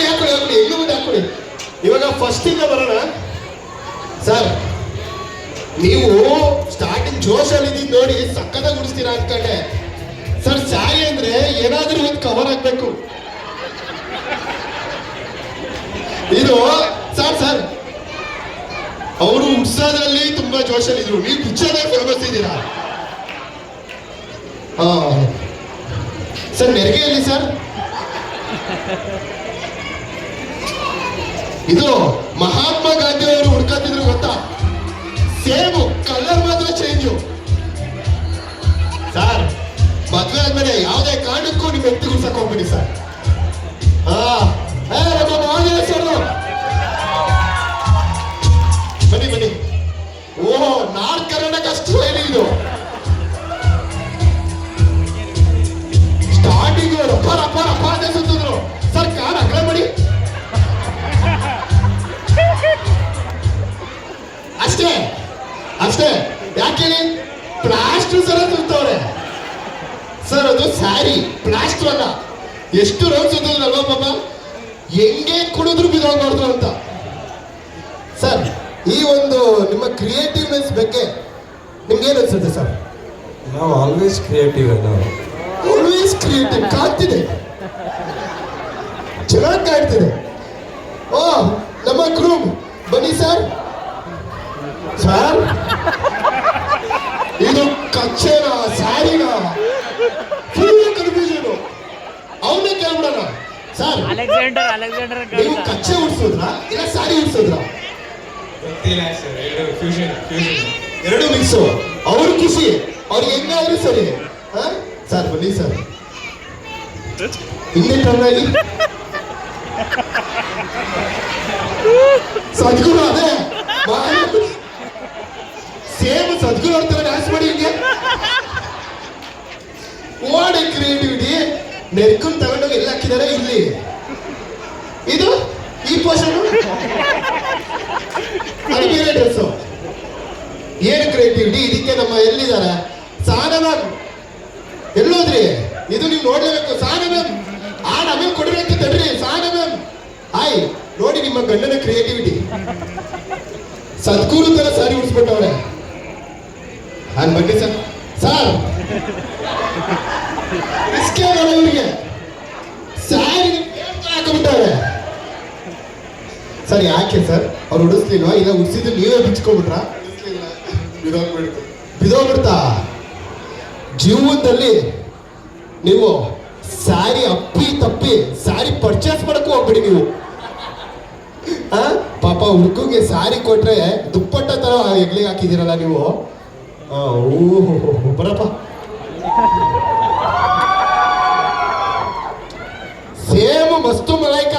ಹಾಕೊಳ್ಳಿ ಹಾಕೊಳ್ಳಿ ಹಾಕೊಳ್ಳಿ ಇನ್ನು ಮುಂದೆ ಹಾಕೊಳ್ಳಿ. ಇವಾಗ ಫಸ್ಟ್ ಇಂದ ಬರೋಣ ಸರ್. ನೀವು ಸ್ಟಾರ್ಟಿಂಗ್ ಜೋಶಲ್ಲಿ ಇದ್ದಿದ್ದು ನೋಡಿ ಸಕ್ಕತ್ತಾಗಿ ಗುಡಿಸ್ತೀರಾ ಅನ್ಕೊಂಡೆ ಸರ್. ಸ್ಯಾರಿ ಅಂದ್ರೆ ಏನಾದ್ರೂ ಒಂದು ಕವರ್ ಆಗ್ಬೇಕು. ಇದು ಸರ್ ಸರ್ ಅವರು ಉತ್ಸಾಹದಲ್ಲಿ ತುಂಬಾ ಜೋಶಲ್ಲಿ ಇದ್ರು, ನೀವು ಕುಚ್ಚದಲ್ಲಿ ಫೇಮಸ್ ಇದ್ದೀರಾ. ಸರ್ ನೆರಿಗೆಯಲ್ಲಿ ಸರ್ ಇದು ಮಹಾತ್ಮ ಗಾಂಧಿ ಅವರು ಹುಡ್ಕತ್ತಿದ್ರು ಗೊತ್ತಾ, ಸೇಮ್ ಕಲರ್ ಮಾತ್ರ ಚೇಂಜು. ಸರ್ ಮದ್ವೆ ಆದ್ಮೇಲೆ ಯಾವುದೇ ಕಾರಣಕ್ಕೂ ನಿಮ್ಮ ವ್ಯಕ್ತಿ ಗುಡ್ಸಕ್ ಹೋಗ್ಬಿಡಿ ಸರ್. ಬನ್ನಿ ಬನ್ನಿ. ಓಹೋ ನಾರ್ತ್ ಕರ್ನಾಟಕ ಅಷ್ಟು ಶೈಲಿ ಇದು. ಸ್ಟಾರ್ಟಿಂಗ್ ರಪ್ಪ ರಪ್ಪ ರಪ್ಪ ಅಂತ ಸುತ್ತಿದ್ರು ಸರ್. ಕಾರ್ ಅಗಲ ಮಾಡಿ ಅಷ್ಟೇ ಅಷ್ಟೇ. ಯಾಕೆ ಪ್ಲಾಸ್ಟರ್ ಸರ ಸುತ್ತವ್ರೆ ಸರ್. ಅದು ಸ್ಯಾರಿ ಪ್ಲಾಸ್ಟರ್ ಅಲ್ಲ. ಎಷ್ಟು ರೌಂಡ್ ಸುತ್ತದ್ರಲ್ವಾ ಪಾಪ, ಹೆಂಗೆ ಕುಡಿದ್ರು ಬಿದ್ದೋಗ್ಬಾರ್ದು ಅಂತ. ಸರ್ ಈ ಒಂದು ನಿಮ್ಮ ಕ್ರಿಯೇಟಿವ್ನೆಸ್ ಬಗ್ಗೆ ನಿಮ್ಗೆ ಏನು ಅನ್ಸುತ್ತೆ ಸರ್? ನಾವು ಆಲ್ವೇಸ್ ಕ್ರಿಯೇಟಿವ್. ಆಲ್ವೇಸ್ ಕ್ರಿಯೇಟಿವ್ ಕಾಣ್ತಿದೆ, ಚೆನ್ನಾಗಿ ಕಾಣ್ತಿದೆ. ಓ ನಮ್ಮ ಗ್ರೂಪ್ ಬನ್ನಿ ಸರ್. ಸರ್ ಇದು ಕಚ್ಚೆನ ಸ್ಯಾರಿನ ಫುಲ್ ಕನ್ಫ್ಯೂಷನ್. ಅವನೇ ಕೇಳ್ಬಿಡೋಣ ಸರ್. ನೀವು ಕಚ್ಚೆ ಉಡ್ಸೋದ್ರ ಇಲ್ಲ ಸ್ಯಾರಿ ಉಡ್ಸೋದ್ರ? ಎರಡು ಮಿಕ್ಸು. ಅವ್ರು ಖುಷಿ, ಅವ್ರಿಗೆ ಹೆಂಗಾದ್ರು ಸರಿ. ಸರ್ ಬನ್ನಿ ಸರ್, ಹಿಂದೆ ಟರ್ನಾಗಿ ಸದ್ಗುರು. ಅದೇ ಸೇಮ್ ಸದ್ಗುರು ಅವ್ರ ತರ ಡ್ಯಾನ್ಸ್ ಮಾಡಿ ಹಿಂಗೆ. What creativity. ನೆರ್ಕೊಂಡ್ ತಗೊಂಡೋಗಿ ಎಲ್ಲ ಹಾಕಿದಾರೆ ಇಲ್ಲಿ. ಇದು ಈ ಪೋಷನ್ ಅದು ಬೇರೆ ಡ್ರೆಸ್. ಏನು ಕ್ರಿಯೇಟಿವಿಟಿ ಇದಕ್ಕೆ. ನಮ್ಮ ಎಲ್ಲಿದ್ದಾರೆ ಸಾನ ಮ್ಯಾಮ್, ಎಲ್ಲೋದ್ರಿ? ಇದು ನೀವು ನೋಡ್ಲೇಬೇಕು. ಸಾನ ಮ್ಯಾಮ್ ಆ ನಮಗೆ ಕೊಡ್ರಿ ಅಂತ ತಡ್ರಿ. ಸಾನ ಮ್ಯಾಮ್ ಹಾಯ್, ನೋಡಿ ನಿಮ್ಮ ಗಂಡನ ಕ್ರಿಯೇಟಿವಿಟಿ. ಸದ್ಗುರು ತರ ಸಾರಿ ಉಡ್ಸ್ಬಿಟ್ಟವ್ರೆ. ಹಾನ್ ಬನ್ನಿ ಸರ್. ಸರ್ ಇವ್ರಿಗೆ ಸ್ಯಾರಿ ಹಾಕೊಂಡ್ಬಿಟ್ಟವ್ರೆ ಸರ್. ಯಾಕೆ ಸರ್ ಅವ್ರು ಉಡಿಸ್ಲಿಲ್ವಾ? ಇಲ್ಲ ಉಡ್ಸಿದ್ರೆ ನೀವೇ ಬಿಚ್ಕೊಂಡ್ಬಿಟ್ರಾ? ಬಿದೋಗ್ಬಿಡ್ತಾ? ಜೀವನದಲ್ಲಿ ನೀವು ಸ್ಯಾರಿ ಅಪ್ಪಿ ತಪ್ಪಿ ಸ್ಯಾರಿ ಪರ್ಚೇಸ್ ಮಾಡಕ್ಕೂ ಹೋಗ್ಬಿಡಿ ನೀವು. ಪಾಪ ಹುಡುಗಗೆ ಸ್ಯಾರಿ ಕೊಟ್ರೆ ದುಪ್ಪಟ್ಟ ತರ ಹೆಗ್ಲಿಗೆ ಹಾಕಿದಿರಲ್ಲ ನೀವು. ಬರಪ್ಪ. ಸೇಮ್ ಮಸ್ತು ಮಲೈಕ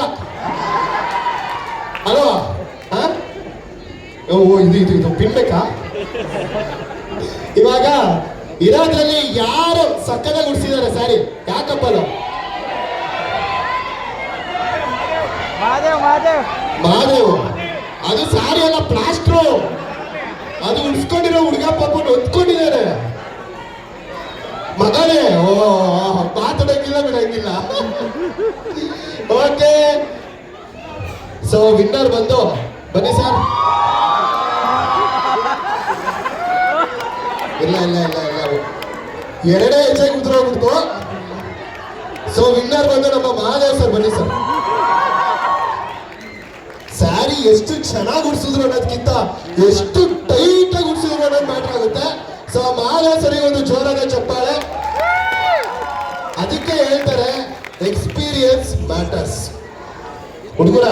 ಅಲ್ವಾ? ಇದು ಇದು ಇದು ಪಿನ್ಬೇಕಾ? ಇವಾಗ ಇರೋದ್ರಲ್ಲಿ ಯಾರು ಸಕ್ಕದಾಗ ಉಡ್ಸಿದ್ದಾರೆ ಸ್ಯಾರಿ? ಯಾಕಪ್ಪ ಅದು? ಮಹಾದೇವ್. ಅದು ಸ್ಯಾರಿ ಅಲ್ಲ, ಪ್ಲಾಸ್ಟ್ರು. ಅದು ಉಡ್ಸ್ಕೊಂಡಿರೋ ಹುಡುಗ ಪಾಪ ಹೊತ್ಕೊಂಡಿದ್ದಾರೆ ಮಗನೇ. ಮಾತಾಡೋಕ್ಕಿಲ್ಲ ಬಿಡಂಗಿಲ್ಲ. ಓಕೆ, ಸೊ ವಿನ್ನರ್ ಬಂದು ಬನ್ನಿ ಸರ್. ಇಲ್ಲ ಇಲ್ಲ ಇಲ್ಲ ಇಲ್ಲ, ಎರಡೇ ಹೆಚ್ಚಾಗಿ ಉದ್ರೋಗ್ಬಿಡ್ತು. ಸೊ ವಿನ್ನರ್ ಬಂದು ನಮ್ಮ ಮಹಾದೇವ್ ಸರ್. ಬನ್ನಿ ಸರ್. ಸ್ಯಾರಿ ಎಷ್ಟು ಚೆನ್ನಾಗಿ ಉಡ್ಸಿದ್ರು ಅನ್ನೋದಕ್ಕಿಂತ ಎಷ್ಟು ಟೈಟ್ ಆಗಿ ಉಡ್ಸಿದ್ರು ಅನ್ನೋದು ಮ್ಯಾಟರ್ ಆಗುತ್ತೆ. ಸೊ ಮಹಾದೇವ್ ಸರಿಗೆ ಒಂದು ಜೋರಾದ ಚಪ್ಪಾಳೆ. ಅದಕ್ಕೆ ಹೇಳ್ತಾರೆ ಎಕ್ಸ್ಪೀರಿಯನ್ಸ್ ಮ್ಯಾಟರ್ಸ್. ಹುಡುಗರ